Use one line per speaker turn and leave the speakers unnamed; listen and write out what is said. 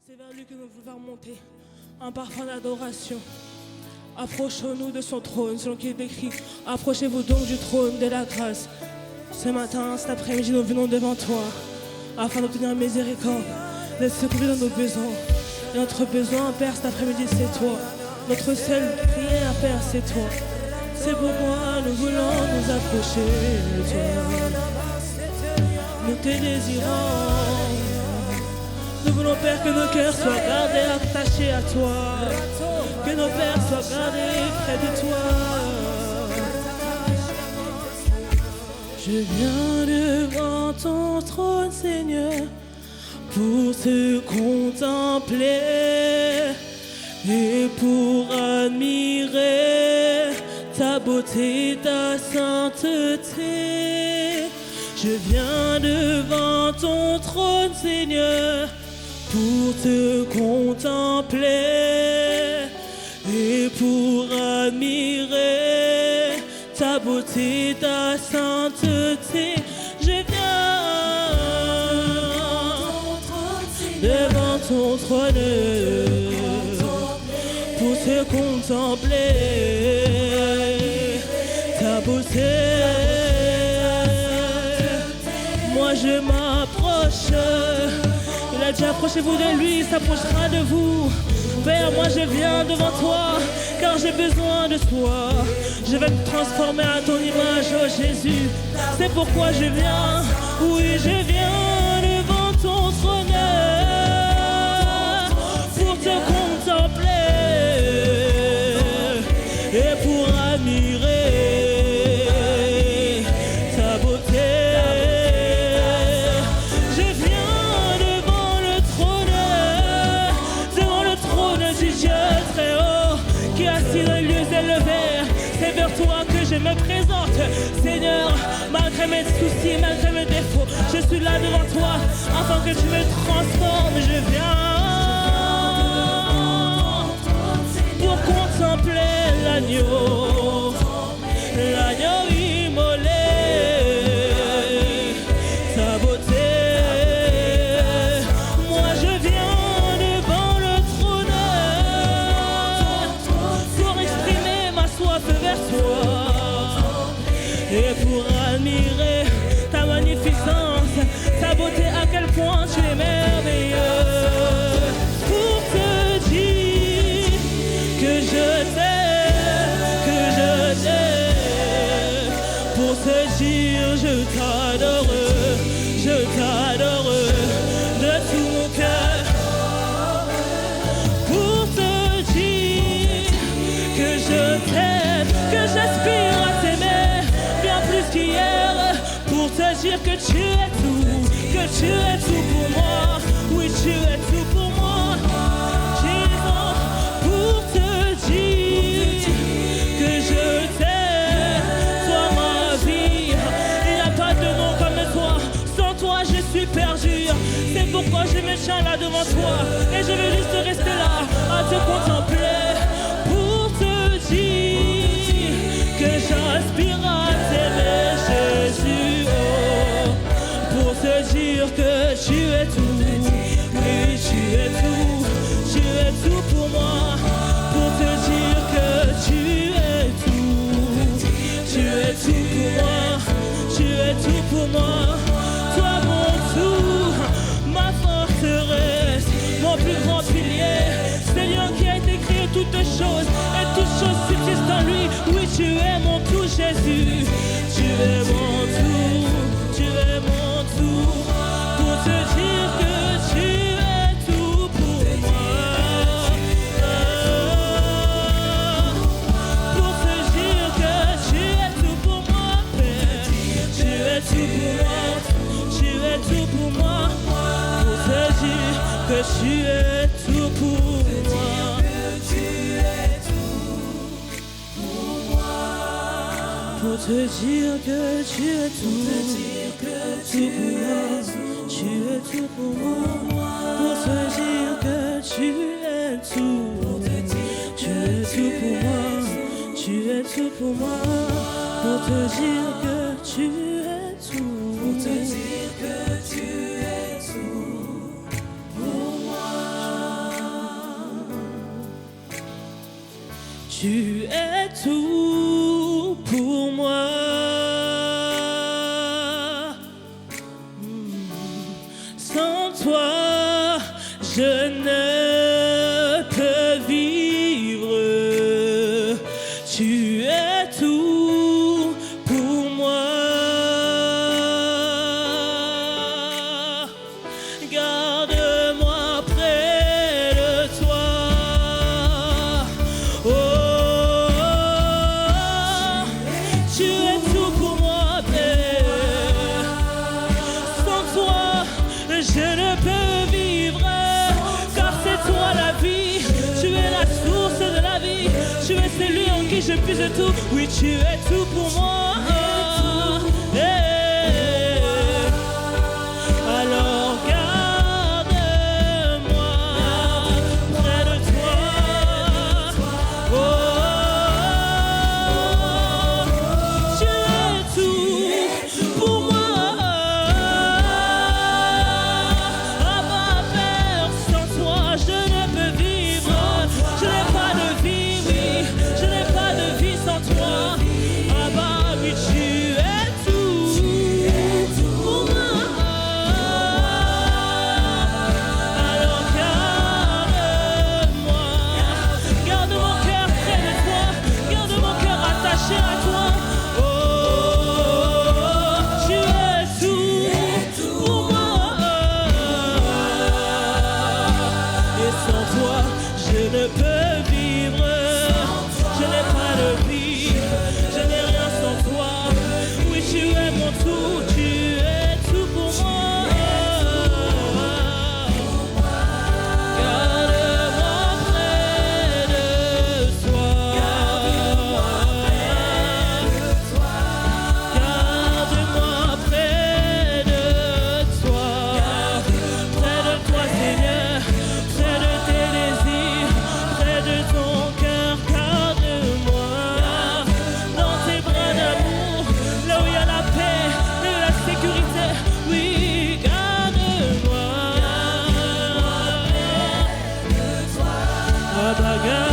C'est vers lui que nous voulons faire monter un parfum d'adoration. Approchons-nous de son trône, selon qu'il est écrit. Approchez-vous donc du trône de la grâce. Ce matin, cet après-midi, nous venons devant toi afin d'obtenir miséricorde, d'être secourus dans nos besoins. Et notre besoin, Père, cet après-midi, c'est toi. Notre seule prière, Père, c'est toi. C'est pourquoi nous voulons nous approcher de toi. Nous te désirons. Nous voulons, Père, que nos cœurs soient gardés, attachés à toi. Que nos pères soient gardés près de toi. Je viens devant ton trône, Seigneur, pour te contempler et pour admirer ta beauté, ta sainteté. Je viens devant ton trône, Seigneur, pour te contempler et pour admirer ta beauté, ta sainteté. Je viens devant ton trône pour te contempler ta beauté. Moi je m'approche. Il a dit approchez-vous de lui, il s'approchera de vous. Père, moi je viens devant toi, car j'ai besoin de toi. Je vais me transformer à ton image, oh Jésus. C'est pourquoi je viens, oui je viens devant ton trône pour te contempler et pour admirer ta beauté. C'est vers toi que je me présente, Seigneur, malgré mes soucis, malgré mes défauts. Je suis là devant toi, afin que tu me transformes. Je viens pour contempler l'agneau, l'agneau immolé, ta beauté. Moi je viens devant le trône pour exprimer ma soif vers toi et pour admirer ta magnificence, ta beauté, à quel point tu es merveilleux. Pour te dire que je t'aime, pour te dire je t'adore de tout mon cœur. Pour te dire que je t'aime, que j'aspire à t'aimer bien plus qu'hier. Pour te dire que tu es tout pour moi. Oui, tu es tout pour moi. Jesus, pour te dire que je t'aime, toi ma vie. Il n'y a pas de nom comme toi. Sans toi, je suis perdu. C'est pourquoi je me tiens là devant toi. Et je vais juste rester là à te contempler. Pour te dire que j'aspire à t'aimer, Jésus. Oh, pour te dire que tu es tout. Oui, tu es tout pour moi. Pour te dire que tu es tout. Tu es tout pour moi. Tu es tout pour moi. Toi mon tout, ma forteresse, mon plus grand pilier. Seigneur qui a été créé toutes choses, et toutes choses subsistent en lui. Oui, tu es mon tout, Jésus. Tu es mon tout, tu es mon tout. Pour te dire que tu es tout pour moi. Pour te dire que tu es tout pour moi, Père. Tu es tout pour moi, tu es tout pour moi. Pour te dire que tu es tout pour moi. Pour te dire que tu es tout pour moi, tu es tout pour moi. Pour te dire que tu es tout, tu es tout pour moi, tu es tout pour moi. Pour te dire que tu es tout, pour te dire que tu es tout pour moi. Tu es tout pour moi. Sans toi, je ne peux vivre. Tu es tout pour moi. Garde-moi près de toi. Oh, tu es tout pour moi, Père. Sans toi, je ne peux vivre, car c'est toi la vie. Tu es la source de la vie. Tu es celui en qui je puise tout. Oui, tu es tout pour moi. Alors garde-moi près de toi. Oh, tu es tout pour moi. Abba Père, sans toi je ne peux vivre. Je n'ai pas de vie, oui, je n'ai pas de vie sans toi. Abba, oui, tu es tout pour moi. Alors garde-moi, garde mon cœur près de toi, garde mon cœur attaché à toi. Oh, tu es tout pour moi. Et sans toi, je ne peux vivre. Je n'ai pas de vie, je n'ai rien sans toi. Oui, tu es mon tout, tu es tout pour moi. Garde-moi près de toi. Garde-moi près de toi. Près de toi, Seigneur, près de tes désirs, près de ton cœur. Garde-moi dans tes bras d'amour, là où il y a la paix et la sécurité. Oui, garde-moi. Abba, garde-moi.